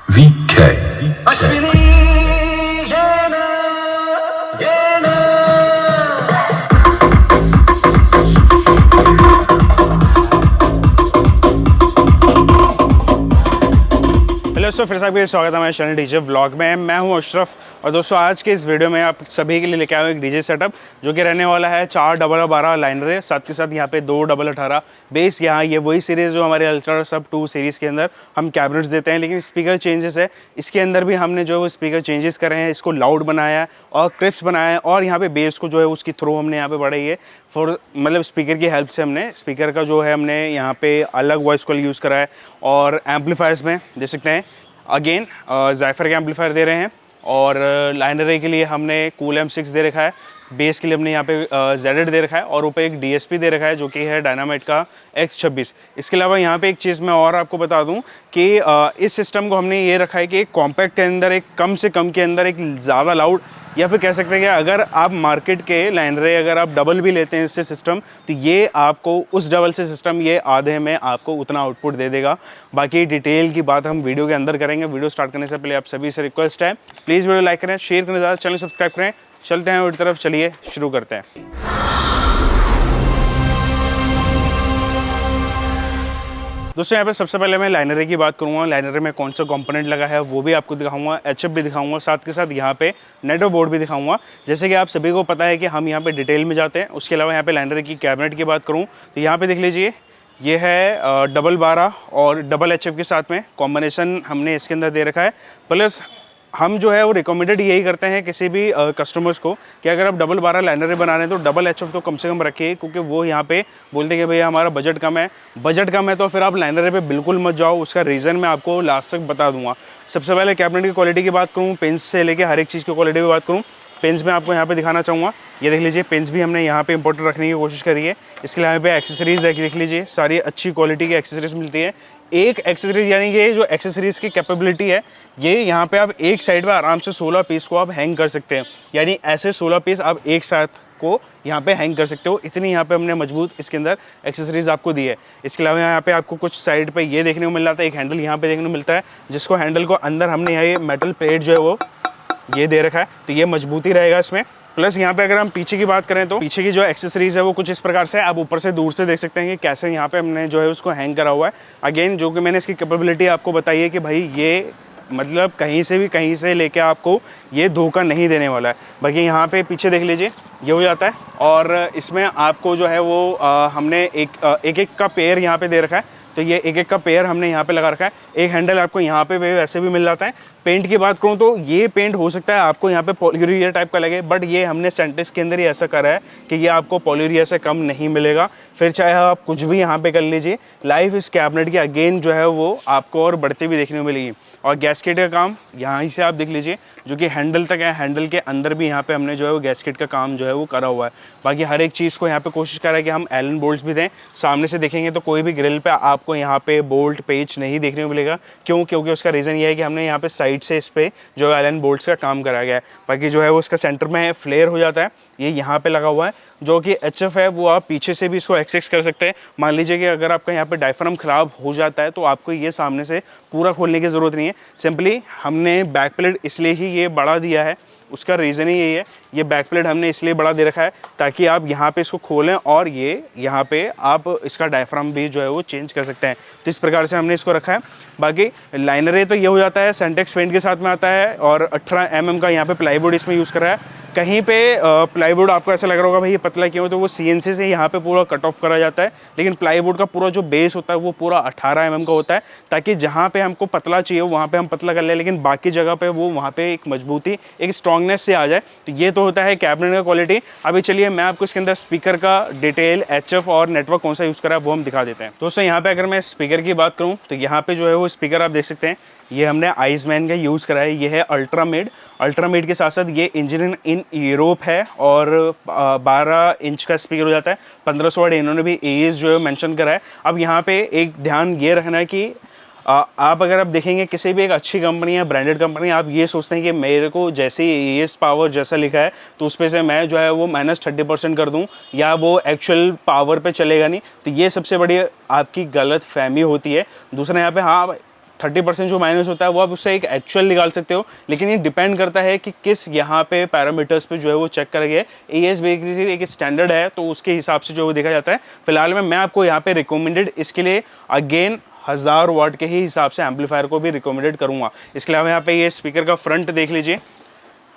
VK. Hello दोस्तों, फिर से आपका स्वागत है हमारे चैनल डीजे व्लॉग में। मैं हूं अशरफ और दोस्तों आज के इस वीडियो में आप सभी के लिए लेके आया हूं एक डीजे सेटअप जो कि रहने वाला है 4 डबल 12 लाइनर है, साथ के साथ यहाँ पे 2 डबल 18 बेस। यहाँ ये वही सीरीज़ जो हमारे अल्ट्रा सब 2 सीरीज़ के अंदर हम कैबिनेट्स देते हैं, लेकिन स्पीकर चेंजेस है। इसके अंदर भी हमने जो है वो स्पीकर चेंजेस करे हैं, इसको लाउड बनाया है और क्रिप्स बनाया है और यहाँ पे बेस को जो है उसकी थ्रो हमने यहाँ पे बढ़ाई है फॉर मतलब स्पीकर की हेल्प से। हमने स्पीकर का जो है हमने यहाँ पे अलग वॉइस कॉल यूज़ करा है और एम्पलीफायर्स में देख सकते हैं अगेन ज़ाइफर के एम्पलीफायर दे रहे हैं और लाइनर के लिए हमने कूल M6 दे रखा है। बेस के लिए हमने यहाँ पे ZD दे रखा है और ऊपर एक DSP दे रखा है जो कि है डायनामाइट का X26। इसके अलावा यहाँ पे एक चीज़ मैं और आपको बता दूँ कि इस सिस्टम को हमने ये रखा है कि एक कॉम्पैक्ट के अंदर एक कम से कम के अंदर एक ज़्यादा लाउड, या फिर कह सकते हैं कि अगर आप मार्केट के लाइनर अगर आप डबल भी लेते हैं इससे सिस्टम, तो ये आपको उस डबल से सिस्टम ये आधे में आपको उतना आउटपुट दे देगा। बाकी डिटेल की बात हम वीडियो के अंदर करेंगे। वीडियो स्टार्ट करने से पहले आप सभी से रिक्वेस्ट है, प्लीज़ वीडियो लाइक करें, शेयर करें, ज़्यादा चैनल सब्सक्राइब करें। चलते हैं उस तरफ, चलिए शुरू करते हैं। दोस्तों यहाँ पे सबसे पहले मैं लाइनर की बात करूँगा। लाइनर में कौन सा कंपोनेंट लगा है वो भी आपको दिखाऊंगा, HF भी दिखाऊंगा, साथ के साथ यहाँ पे नेटवर्क बोर्ड भी दिखाऊंगा। जैसे कि आप सभी को पता है कि हम यहाँ पे डिटेल में जाते हैं। उसके अलावा यहाँ पे लाइनर की कैबिनेट की बात करूँ तो यहाँ पे देख लीजिए, ये है डबल 12 और डबल HF के साथ में कॉम्बिनेशन हमने इसके अंदर दे रखा है। प्लस हम जो है वो रिकमेंडेड यही करते हैं किसी भी कस्टमर्स को कि अगर आप डबल 12 लाइनर बना रहे हैं तो डबल HF तो कम से कम रखिए, क्योंकि वो यहाँ पे बोलते हैं कि भैया हमारा बजट कम है। बजट कम है तो फिर आप लाइनर पे बिल्कुल मत जाओ। उसका रीज़न मैं आपको लास्ट तक बता दूंगा। सबसे पहले कैबिनेट की क्वालिटी की बात करूँ, पेंस से लेके हर एक चीज़ की क्वालिटी की बात करूँ, पेंस में आपको यहाँ पे दिखाना चाहूँगा। ये देख लीजिए, पेंस भी हमने यहाँ पे इंपॉर्टेंट रखने की कोशिश करी है। इसके अलावा यहाँ पे एक्सेसरीज देख लीजिए, सारी अच्छी क्वालिटी की एक्सेसरीज मिलती है। एक एक्सेसरीज यानी कि जो एक्सेसरीज की कैपेबिलिटी है, ये यहाँ पे आप एक साइड पे आराम से 16 पीस को आप हैंग कर सकते हैं। यानी ऐसे 16 पीस आप एक साथ को यहाँ पे हैंग कर सकते हो। इतनी यहाँ पे हमने मजबूत इसके अंदर एक्सेसरीज आपको दी है। इसके अलावा यहाँ पे आपको कुछ साइड पे ये देखने को मिल जाता है, एक हैंडल यहाँ पे देखने को मिलता है, जिसको हैंडल को अंदर हमने यहाँ ये मेटल प्लेट जो है वो ये दे रखा है, तो ये मजबूती रहेगा इसमें। प्लस यहाँ पे अगर हम पीछे की बात करें तो पीछे की जो एक्सेसरीज है वो कुछ इस प्रकार से आप ऊपर से दूर से देख सकते हैं कि कैसे यहाँ पे हमने जो है उसको हैंग करा हुआ है। अगेन जो कि मैंने इसकी कैपेबिलिटी आपको बताई है कि भाई ये मतलब कहीं से भी कहीं से लेके आपको ये धोखा नहीं देने वाला है। बाकी यहाँ पे पीछे देख लीजिए, ये हो जाता है और इसमें आपको जो है वो हमने एक का पेयर यहाँ पे दे रखा है। तो ये एक का पेयर हमने यहाँ पे लगा रखा है। एक हैंडल आपको यहाँ पे वैसे भी मिल जाता है। पेंट की बात करूँ तो ये पेंट हो सकता है आपको यहाँ पे पॉलीयूरिया टाइप का लगे, बट ये हमने सेंटेक्स के अंदर ही ऐसा करा है कि ये आपको पॉलीयूरिया से कम नहीं मिलेगा। फिर चाहे आप कुछ भी यहाँ पे कर लीजिए, लाइफ इस कैबिनेट की अगेन जो है वो आपको और बढ़ती भी देखने को मिलेगी। और गैसकेट का काम यहाँ से आप देख लीजिए, जो कि हैंडल तक है, हैंडल के अंदर भी यहाँ पे हमने जो है वो गैसकेट का काम जो है वो करा हुआ है। बाकी हर एक चीज़ को यहाँ पे कोशिश करा है कि हम एलन बोल्ट्स भी दें। सामने से देखेंगे तो कोई भी ग्रिल पे आपको यहाँ पे बोल्ट पेच नहीं देखने को मिलेगा। क्योंकि उसका रीज़न ये है कि हमने यहाँ पे साइड से इस पे जो है एलन बोल्ट्स का काम कराया गया है। बाकी जो है वो उसका सेंटर में फ्लेयर हो जाता है, ये यहाँ पे लगा हुआ है। जो कि HF है वो आप पीछे से भी इसको एक्सेस कर सकते हैं। मान लीजिए कि अगर आपका यहाँ पे डायफ्राम ख़राब हो जाता है तो आपको ये सामने से पूरा खोलने की ज़रूरत नहीं है। सिंपली हमने बैक प्लेट इसलिए ही ये बढ़ा दिया है, उसका रीज़न ही यही है। ये बैक प्लेट हमने इसलिए बड़ा दे रखा है ताकि आप यहाँ पे इसको खोलें और ये यहाँ पे आप इसका डायफ्राम भी जो है वो चेंज कर सकते हैं। तो इस प्रकार से हमने इसको रखा है। बाकी लाइनर तो ये हो जाता है, सेंटेक्स पेंट के साथ में आता है और 18 mm का यहाँ पे प्लाईवुड इसमें यूज़ करा है। कहीं पे प्लाईवुड आपको ऐसा लग रहा होगा भाई ये पतला क्यों, तो वो CNC से यहाँ पे पूरा कट ऑफ करा जाता है। लेकिन प्लाईवुड का पूरा जो बेस होता है वो पूरा 18 mm का होता है, ताकि जहाँ पे हमको पतला चाहिए वहाँ पे हम पतला कर लें, लेकिन बाकी जगह पे वो वहाँ पे एक मजबूती, एक स्ट्रॉन्गनेस से आ जाए। तो ये तो होता है कैबिनेट का क्वालिटी। अभी चलिए मैं आपको इसके अंदर स्पीकर का डिटेल, HF और नेटवर्क कौन सा यूज़ करा है वो हम दिखा देते हैं। दोस्तों यहाँ पे अगर मैं स्पीकर की बात करूँ तो यहाँ पे जो है वो स्पीकर आप देख सकते हैं, ये हमने आइसमैन का यूज़ करा है। ये है अल्ट्रामेड के साथ साथ ये इंजीनियर इन यूरोप है और 12 इंच का स्पीकर हो जाता है। 1500 वाट इन्होंने भी AES जो है मेंशन करा है। अब यहाँ पे एक ध्यान ये रखना है कि आप अगर आप देखेंगे किसी भी एक अच्छी कंपनी या ब्रांडेड कंपनी, आप ये सोचते हैं कि मेरे को जैसे AES पावर जैसा लिखा है तो उस पे से मैं जो है वो -30% कर दूं या वो एक्चुअल पावर पे चलेगा नहीं, तो ये सबसे बड़ी आपकी गलत फहमी होती है। दूसरा यहाँ पे हाँ 30% जो माइनस होता है वो आप उससे एक एक्चुअल निकाल सकते हो, लेकिन ये डिपेंड करता है कि किस यहाँ पे पैरामीटर्स पे जो है वो चेक कर गया। AES बेसिकली एक स्टैंडर्ड है, तो उसके हिसाब से जो वो देखा जाता है। फिलहाल में मैं आपको यहाँ पे रिकमेंडेड इसके लिए अगेन 1000 वाट के ही हिसाब से एम्पलीफायर को भी रिकमेंडेड करूँगा। इसके अलावा यहाँ पे ये स्पीकर का फ्रंट देख लीजिए,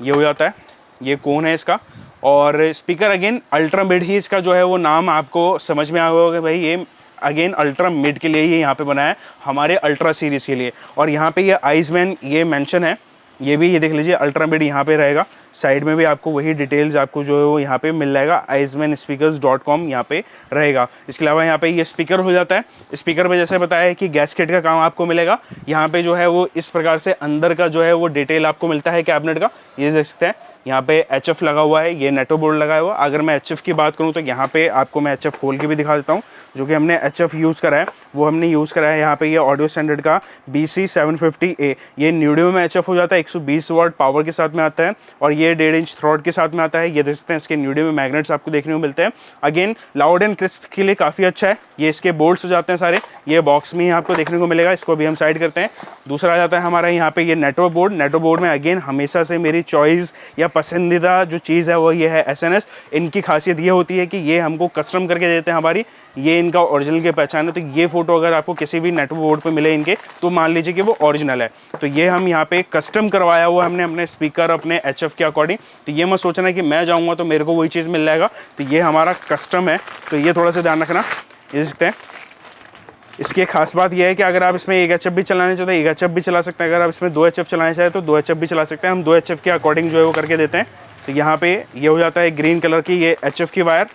ये हो जाता है, ये कौन है इसका, और स्पीकर अगेन अल्ट्रा मिड ही इसका जो है वो नाम आपको समझ में आ गया होगा भाई, ये अगेन अल्ट्रा मिड के लिए ये यहाँ पे बना है, हमारे अल्ट्रा सीरीज़ के लिए। और यहाँ पे ये आइसमैन ये मेंशन है, ये भी ये देख लीजिए अल्ट्रा मिड यहाँ पे रहेगा। साइड में भी आपको वही डिटेल्स आपको जो है वो यहाँ पे मिल जाएगा, icemanSpeakers.com यहाँ पे रहेगा। इसके अलावा यहाँ पे ये स्पीकर हो जाता है। स्पीकर में जैसे बताया है कि गैसकेट का काम आपको मिलेगा। यहाँ पे जो है वो इस प्रकार से अंदर का जो है वो डिटेल आपको मिलता है कैबिनेट का, ये देख सकते हैं। यहाँ पे HF लगा हुआ है, ये नेटो बोर्ड लगा हुआ। अगर मैं HF की बात करूँ तो यहाँ पे आपको मैं HF खोल के भी दिखा देता हूँ, जो कि हमने HF यूज़ करा है वो हमने यूज़ करा है यहाँ पे। ये ऑडियो स्टैंडर्ड का BC750A, ये न्यूडियो में HF हो जाता है, 120 वाट पावर के साथ में आता है, और ये 1.5 इंच थ्रॉट के साथ में आता है। ये देख सकते हैं इसके न्यूडियो में मैग्नेट्स आपको देखने को मिलते हैं। अगेन लाउड एंड क्रिस्प के लिए काफ़ी अच्छा है। ये इसके बोल्ट्स हो जाते हैं सारे, ये बॉक्स में ही आपको देखने को मिलेगा। इसको भी हम साइड करते हैं। दूसरा आ जाता है हमारा यहाँ पे ये नेटो बोर्ड। नेटो बोर्ड में अगेन हमेशा से मेरी चॉइस या पसंदीदा जो चीज़ है वो ये है SNS। इनकी खासियत ये होती है कि ये हमको कस्टम करके देते हैं हमारी, ये इनका ओरिजिनल की पहचान है। तो ये फोटो अगर आपको किसी भी नेटो बोर्ड पे मिले इनके, तो मान लीजिए कि वो ओरिजिनल है। तो ये हम यहाँ पे कस्टम करवाया हुआ हमने अपने स्पीकर अपने HF के अकॉर्डिंग। तो ये मत सोचना कि मैं जाऊँगा तो मेरे को वही चीज़ मिल जाएगा, तो ये हमारा कस्टम है। तो ये थोड़ा सा ध्यान रखना। ये देख सकते हैं, इसकी एक खास बात यह है कि अगर आप इसमें एक HF भी चलाना चाहते हैं, एक HF भी चला सकते हैं। अगर आप इसमें 2 HF चलाना चाहें तो 2 HF भी चला सकते हैं। हम 2 HF के अकॉर्डिंग जो है वो करके देते हैं। तो यहाँ पे ये हो जाता है ग्रीन कलर की ये HF की वायर,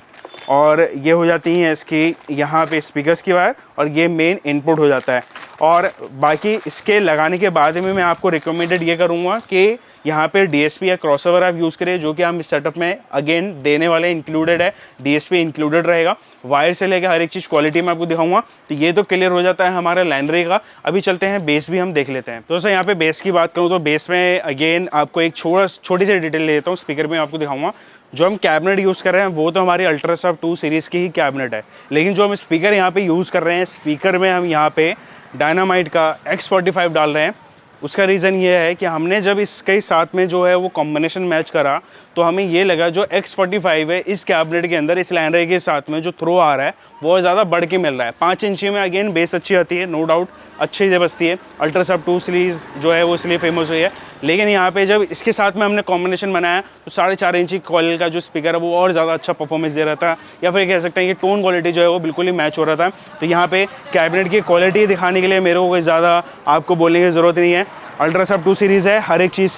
और ये हो जाती हैं इसकी यहाँ पे स्पीकर्स की वायर, और ये मेन इनपुट हो जाता है। और बाकी इसके लगाने के बाद में मैं आपको रिकमेंडेड ये करूँगा कि यहाँ पे DSP या क्रॉसओवर आप यूज़ करें, जो कि हम इस सेटअप में अगेन देने वाले इंक्लूडेड है। DSP इंक्लूडेड रहेगा, वायर से लेकर हर एक चीज़ क्वालिटी में आपको दिखाऊंगा। तो ये तो क्लियर हो जाता है हमारा लाइनरी का। अभी चलते हैं बेस भी हम देख लेते हैं। तो दोस्तों यहाँ पे बेस की बात करूँ तो बेस में अगेन आपको एक छोटी सी डिटेल ले लेता हूँ, स्पीकर में आपको दिखाऊंगा। जो हम कैबिनेट यूज़ कर रहे हैं वो तो हमारी अल्ट्रासॉफ्ट 2 सीरीज़ की ही कैबिनेट है, लेकिन जो हम स्पीकर यहाँ पे यूज़ कर रहे हैं, स्पीकर में हम यहाँ पे डायनामाइट का X45 डाल रहे हैं। उसका रीज़न ये है कि हमने जब इसके साथ में जो है वो कॉम्बिनेशन मैच करा, तो हमें ये लगा जो X45 है इस कैबिनेट के अंदर इस लाइनरी के साथ में जो थ्रो आ रहा है वो ज़्यादा बढ़ के मिल रहा है। 5 इंची में अगेन बेस अच्छी आती है, नो डाउट अच्छी से बजती है। अल्ट्रासॉफ्ट 2 सीरीज़ जो है वो इसलिए फेमस हुई है। लेकिन यहाँ पे जब इसके साथ में हमने कॉम्बिनेशन बनाया तो 4.5 इंची कॉइल का जो स्पीकर है वो और ज़्यादा अच्छा परफॉर्मेंस दे रहा था, या फिर कह सकते हैं कि टोन क्वालिटी जो है वो बिल्कुल ही मैच हो रहा था। तो यहाँ पे कैबिनेट की क्वालिटी दिखाने के लिए मेरे को कोई ज़्यादा आपको बोलने की ज़रूरत नहीं है। अल्ट्रासॉफ्ट 2 सीरीज़ है, हर एक चीज़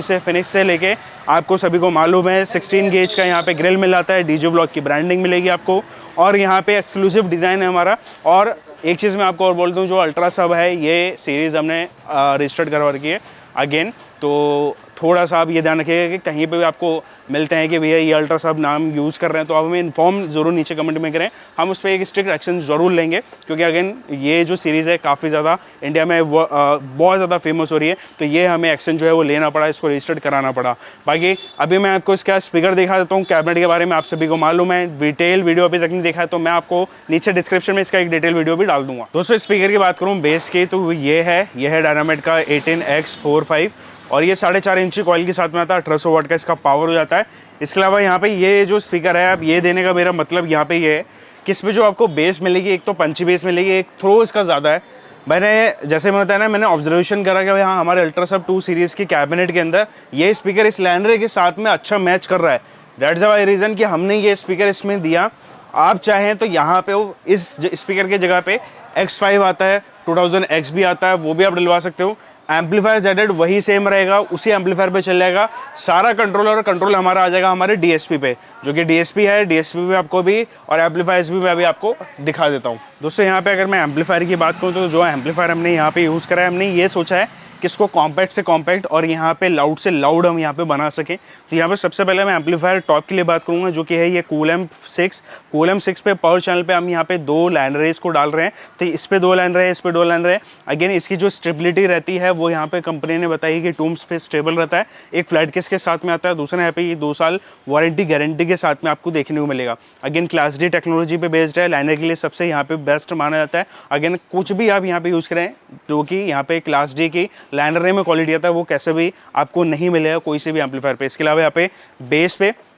से फिनिश से लेके आपको सभी को मालूम है। 16 गेज का यहाँ पे ग्रिल मिल जाता है, DJ ब्लॉक की ब्रांडिंग मिलेगी आपको, और यहाँ पे एक्सक्लूसिव डिज़ाइन है हमारा। और एक चीज़ मैं आपको और बोल दूँ, जो अल्ट्रासब है ये सीरीज़ हमने रजिस्टर्ड करवा रखी है अगेन। तो थोड़ा सा आप ये ध्यान रखिएगा कि कहीं पे भी आपको मिलते हैं कि भैया ये अल्ट्रासब नाम यूज़ कर रहे हैं, तो आप हमें इन्फॉर्म ज़रूर नीचे कमेंट में करें। हम उस पर एक स्ट्रिक्ट एक्शन ज़रूर लेंगे, क्योंकि अगेन ये जो सीरीज़ है काफ़ी ज़्यादा इंडिया में बहुत ज़्यादा फेमस हो रही है। तो ये हमें एक्शन जो है वो लेना पड़ा, इसको रजिस्टर्ड कराना पड़ा। बाकी अभी मैं आपको इसका स्पीकर दिखा देता हूँ। कैबिनेट के बारे में आप सभी को मालूम है, डिटेल वीडियो अभी तक नहीं देखा है तो मैं आपको नीचे डिस्क्रिप्शन में इसका एक डिटेल वीडियो भी डाल दूंगा। दोस्तों स्पीकर की बात करूँ बेस की, तो ये है डायनामाइट का 18X45, और ये 4.5 इंची कॉइल के साथ में आता है। 1800 वाट का इसका पावर हो जाता है। इसके अलावा यहाँ पे ये जो स्पीकर है, अब ये देने का मेरा मतलब यहाँ पे ये है कि इसमें जो आपको बेस मिलेगी, एक तो पंची बेस मिलेगी, एक थ्रो इसका ज़्यादा है। जैसे मैं बताया ना, मैंने ऑब्जर्वेशन करा कि यहाँ हमारे अल्ट्रासब 2 सीरीज़ की कैबिनेट के अंदर ये स्पीकर इस लाइनरी के साथ में अच्छा मैच कर रहा है। दैट्स द रीज़न कि हमने ये स्पीकर इसमें दिया। आप चाहें तो यहाँ पे इस स्पीकर की जगह पे X5 आता है, 2000X भी आता है, वो भी आप डलवा सकते हो। एम्पलीफायर जेडेड वही सेम रहेगा, उसी एम्पलीफायर पे चल जाएगा। सारा कंट्रोल हमारा आ जाएगा हमारे DSP पे, जो कि DSP है। DSP में आपको भी और एम्पलीफायर्स भी मैं अभी आपको दिखा देता हूँ। दोस्तों यहाँ पे अगर मैं एम्पलीफायर की बात करूँ तो जो एम्पलीफायर हमने यहाँ पे यूज़ करा है, हमने ये सोचा है कि इसको कॉम्पैक्ट से कॉम्पैक्ट और यहाँ पे लाउड से लाउड हम यहाँ पे बना सकें। तो यहाँ पे सबसे पहले मैं एम्पलीफायर टॉप के लिए बात करूँगा, जो कि है ये कूल-M6 पे पावर चैनल पे हम यहाँ पे 2 लाइनरीज को डाल रहे हैं। तो इस पे 2 लाइनर है, इस पे 2 लाइनर है। अगेन इसकी जो स्टेबिलिटी रहती है वो यहाँ पे कंपनी ने बताई कि टूम्स पे स्टेबल रहता है। एक फ्लैट केस के साथ में आता है, दूसरा यहाँ पे ये 2 साल वारंटी गारंटी के साथ में आपको देखने को मिलेगा। अगेन क्लास D टेक्नोलॉजी पे बेस्ड है। लाइनर के लिए सबसे यहाँ पे बेस्ट माना जाता है। अगेन कुछ भी आप यहाँ पे यूज़ करें जो कि यहाँ पे क्लास डी की लाइनर में क्वालिटी आता है वो कैसे भी आपको नहीं मिलेगा कोई से भी एम्पलीफायर पे। इसके अलावा यहाँ पे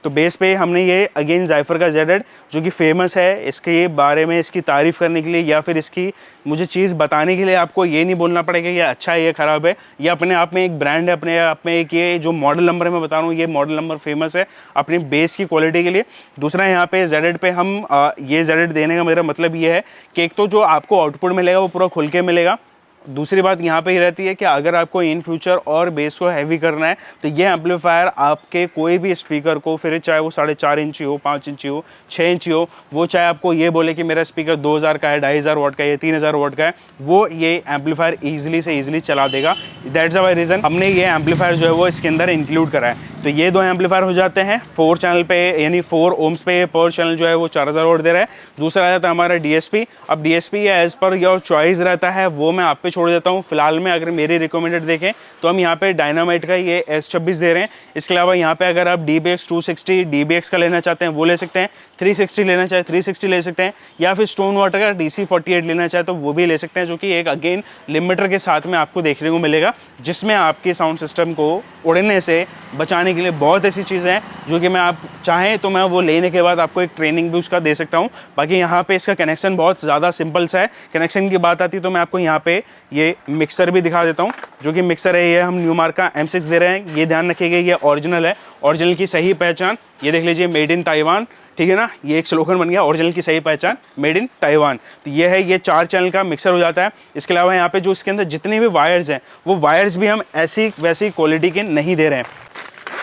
बेस पे हमने ये अगेन ज़ाइफर का ZZ जो कि फेमस है, इसके बारे में इसकी तारीफ़ करने के लिए या फिर इसकी मुझे चीज़ बताने के लिए आपको ये नहीं बोलना पड़ेगा ये अच्छा है ये ख़राब है, ये अपने आप में एक ब्रांड है, अपने आप में एक ये जो मॉडल नंबर मैं बता रहा हूँ ये मॉडल नंबर फेमस है अपनी बेस की क्वालिटी के लिए। दूसरा यहाँ पे ZZ पे हम ये ZZ देने का मेरा मतलब ये है कि एक तो जो आपको आउटपुट मिलेगा वो पूरा खुल के मिलेगा। दूसरी बात यहाँ पे ही रहती है कि अगर आपको इन फ्यूचर और बेस को हैवी करना है तो ये एम्पलीफायर आपके कोई भी स्पीकर को, फिर चाहे वो 4.5 इंची हो, 5 इंची हो, 6 इंची हो, वो चाहे आपको ये बोले कि मेरा स्पीकर 2000 का है, 2500 वाट का है, 3000 वाट का है, वो ये एम्पलीफायर ईजिली से ईजिली चला देगा। दैट्स वाई रीज़न हमने ये एम्पलीफायर जो है वो इसके अंदर इंक्लूड करा है। तो ये दो एम्पलीफायर हो जाते हैं 4 चैनल पे, यानी 4 ओम्स पे पर चैनल जो है वो 4000 वाट दे रहा है। दूसरा आ जाता है हमारा DSP। अब DSP as per your choice रहता है, वो मैं आप पे छोड़ देता हूँ। फिलहाल में अगर मेरी रिकमेंडेड देखें तो हम यहाँ पे डायनामाइट का ये S26 दे रहे हैं। इसके अलावा यहाँ पे अगर आप DBX 260 DBX का लेना चाहते हैं वो ले सकते हैं, 360 लेना चाहे 360 ले सकते हैं, या फिर स्टोन वाटर का DC48 लेना चाहे तो वो भी ले सकते हैं, जो कि एक अगेन लिमिटर के साथ में आपको देखने को मिलेगा, जिसमें आपके साउंड सिस्टम को उड़ने से बचाने के लिए बहुत ऐसी चीज़ें हैं जो कि मैं आप चाहें तो मैं वो लेने के बाद आपको एक ट्रेनिंग भी उसका दे सकता हूँ। बाकी यहाँ पे इसका कनेक्शन बहुत ज़्यादा सिंपल सा है। कनेक्शन की बात आती है तो मैं आपको यहाँ पे ये मिक्सर भी दिखा देता हूँ, जो कि मिक्सर है ये हम न्यूमार्क का M6 दे रहे हैं। ये ध्यान रखिएगा ये ओरिजिनल है, ओरिजिनल की सही पहचान ये देख लीजिए, मेड इन ताइवान, ठीक है ना, ये एक स्लोगन बन गया, ओरिजिनल की सही पहचान मेड इन ताइवान। तो ये है, ये 4 चैनल का मिक्सर हो जाता है। इसके अलावा यहाँ पे जो इसके अंदर जितने भी वायर्स हैं वो वायर्स भी हम ऐसी वैसी क्वालिटी के नहीं दे रहे हैं।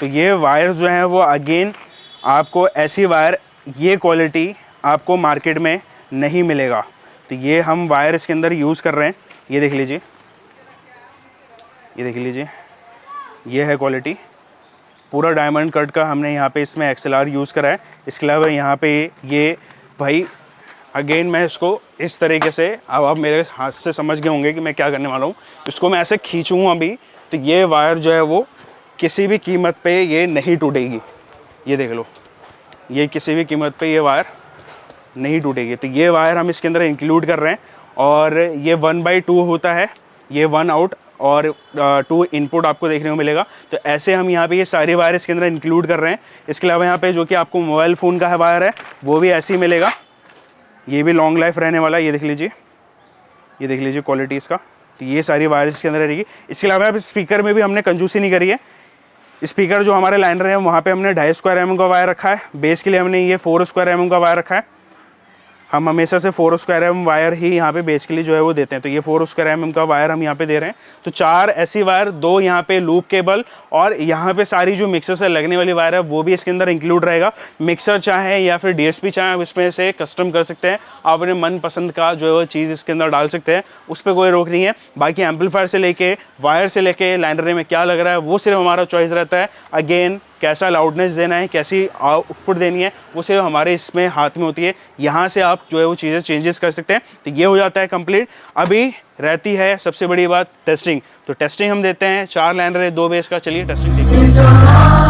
तो ये वायर्स जो हैं वो अगेन आपको ऐसी वायर, ये क्वालिटी आपको मार्केट में नहीं मिलेगा। तो ये हम वायर इसके अंदर यूज़ कर रहे हैं, ये देख लीजिए, ये देख लीजिए, ये है क्वालिटी। पूरा डायमंड कट का हमने यहाँ पे इसमें XLR यूज़ करा है। इसके अलावा यहाँ पे ये भाई अगेन मैं इसको इस तरीके से, अब आप मेरे हाथ से समझ गए होंगे कि मैं क्या करने वाला हूँ। इसको मैं ऐसे खींचूँगा अभी तो ये वायर जो है वो किसी भी कीमत पे ये नहीं टूटेगी। ये देख लो, ये किसी भी कीमत पे ये वायर नहीं टूटेगी। तो ये वायर हम इसके अंदर इंक्लूड कर रहे हैं, और ये 1/2 होता है, ये 1 आउट और 2 इनपुट आपको देखने को मिलेगा। तो ऐसे हम यहाँ पे ये सारी वायर इसके अंदर इंक्लूड कर रहे हैं। इसके अलावा यहाँ पे जो कि आपको मोबाइल फ़ोन का है वायर है वो भी ऐसे ही मिलेगा, ये भी लॉन्ग लाइफ रहने वाला है। ये देख लीजिए, ये देख लीजिए क्वालिटी इसका। तो ये सारी वायर इसके अंदर रहेगी। इसके अलावा अब स्पीकर में भी हमने कंजूसी नहीं करी है। स्पीकर जो हमारे लाइनर है वहाँ पे हमने 2.5 स्क्वायर mm का वायर रखा है। बेस के लिए हमने ये 4 स्क्वायर mm का वायर रखा है। हम हमेशा से 4 स्क्वायर mm वायर ही यहाँ पे बेस के लिए जो है वो देते हैं। तो ये 4 स्क्वायर mm का वायर हम यहाँ पे दे रहे हैं। तो 4 ऐसी वायर, 2 यहाँ पे लूप केबल, और यहाँ पे सारी जो मिक्सर से लगने वाली वायर है वो भी इसके अंदर इंक्लूड रहेगा। मिक्सर चाहे या फिर DSP चाहे आप इसमें से कस्टम कर सकते हैं, आप अपने मन पसंद का जो है वो चीज़ इसके अंदर डाल सकते हैं, उस पर कोई रोक नहीं है। बाकी एम्पलीफायर से लेके, वायर से लेके, लाइनर में क्या लग रहा है वो सिर्फ हमारा चॉइस रहता है। अगेन कैसा लाउडनेस देना है, कैसी आउटपुट देनी है, वो सिर्फ हमारे इसमें हाथ में होती है। यहाँ से आप जो है वो चीज़ें चेंजेस कर सकते हैं। तो ये हो जाता है कंप्लीट। अभी रहती है सबसे बड़ी बात टेस्टिंग। तो टेस्टिंग हम देते हैं, 4 लाइनर है, 2 बेस का। चलिए टेस्टिंग देखते हैं।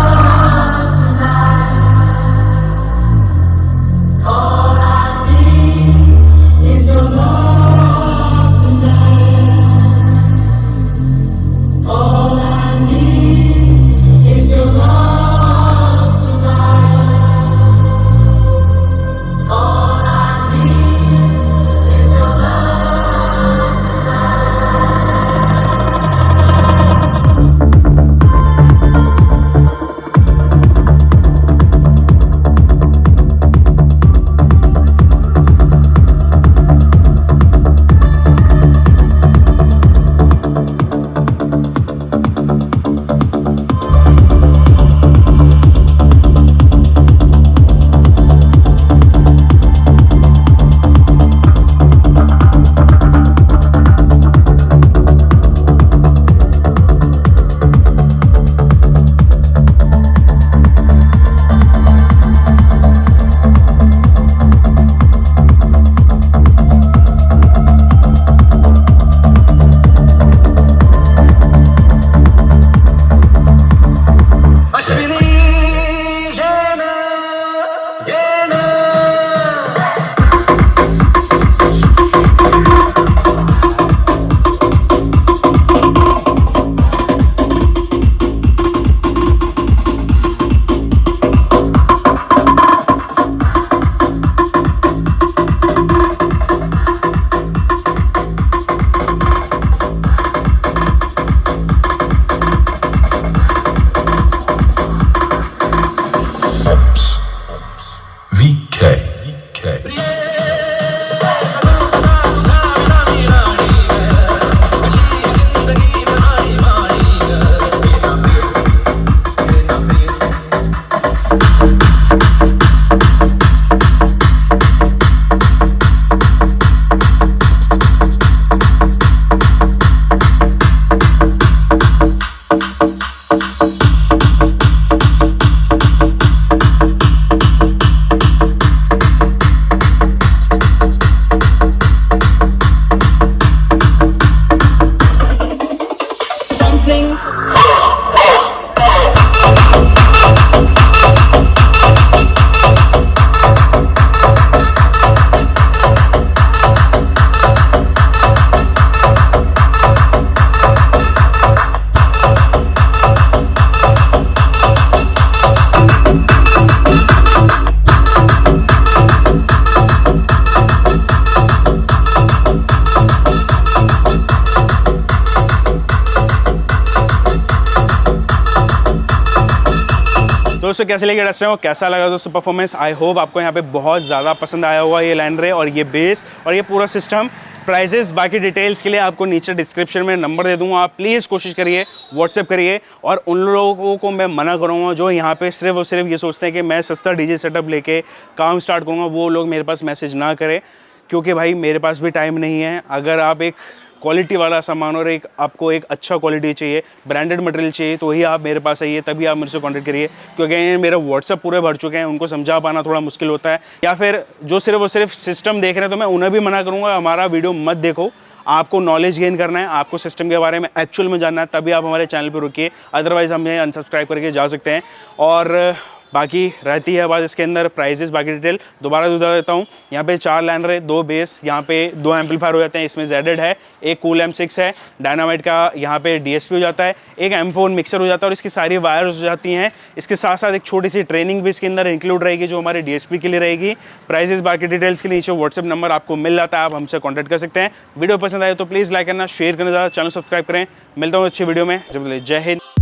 listening. दोस्तों कैसे लगे डस्टर और कैसा लगा दोस्तों परफॉर्मेंस? आई होप आपको यहाँ पे बहुत ज़्यादा पसंद आया होगा ये लाइनर और ये बेस और ये पूरा सिस्टम। प्राइजेस बाकी डिटेल्स के लिए आपको नीचे डिस्क्रिप्शन में नंबर दे दूंगा, आप प्लीज़ कोशिश करिए व्हाट्सएप करिए। और उन लोगों को मैं मना करूँगा जो यहाँ पे सिर्फ और सिर्फ ये सोचते हैं कि मैं सस्ता डीजे सेटअप लेके काम स्टार्ट करूँगा, वो लोग मेरे पास मैसेज ना करें, क्योंकि भाई मेरे पास भी टाइम नहीं है। अगर आप एक क्वालिटी वाला सामान और आपको एक अच्छा क्वालिटी चाहिए, ब्रांडेड मटेरियल चाहिए, तो वही आप मेरे पास आइए, तभी आप मेरे से कांटेक्ट करिए, क्योंकि मेरे व्हाट्सअप पूरे भर चुके हैं, उनको समझा पाना थोड़ा मुश्किल होता है। या फिर जो सिर्फ और सिर्फ सिस्टम देख रहे हैं तो मैं उन्हें भी मना करूँगा, हमारा वीडियो मत देखो। आपको नॉलेज गेन करना है, आपको सिस्टम के बारे में एक्चुअल में जानना है, तभी आप हमारे चैनल पर रुकिए, अदरवाइज़ हमें अनसब्सक्राइब करके जा सकते हैं। और बाकी रहती है बात इसके अंदर प्राइजेस बाकी डिटेल दोबारा बता देता हूँ। यहाँ पे 4 लाइनर है, 2 बेस, यहाँ पे 2 एम्पलीफायर हो जाते हैं, इसमें जेडेड है, एक कूल M6 है, डायनामाइट का यहाँ पे DSP हो जाता है, एक M4 मिक्सर हो जाता है और इसकी सारी वायर्स हो जाती हैं। इसके साथ साथ एक छोटी सी ट्रेनिंग भी इसके अंदर इंक्लूड रहेगी जो हमारे DSP के लिए रहेगी। प्राइजेस बाकी डिटेल्स के लिए नीचे व्हाट्सएप नंबर आपको मिल जाता है, आप हमसे कॉन्टैक्ट कर सकते हैं। वीडियो पसंद आए तो प्लीज़ लाइक करना, शेयर करना, चैनल सब्सक्राइब करें। मिलता हूँ अच्छी वीडियो में, जब तक जय हिंद।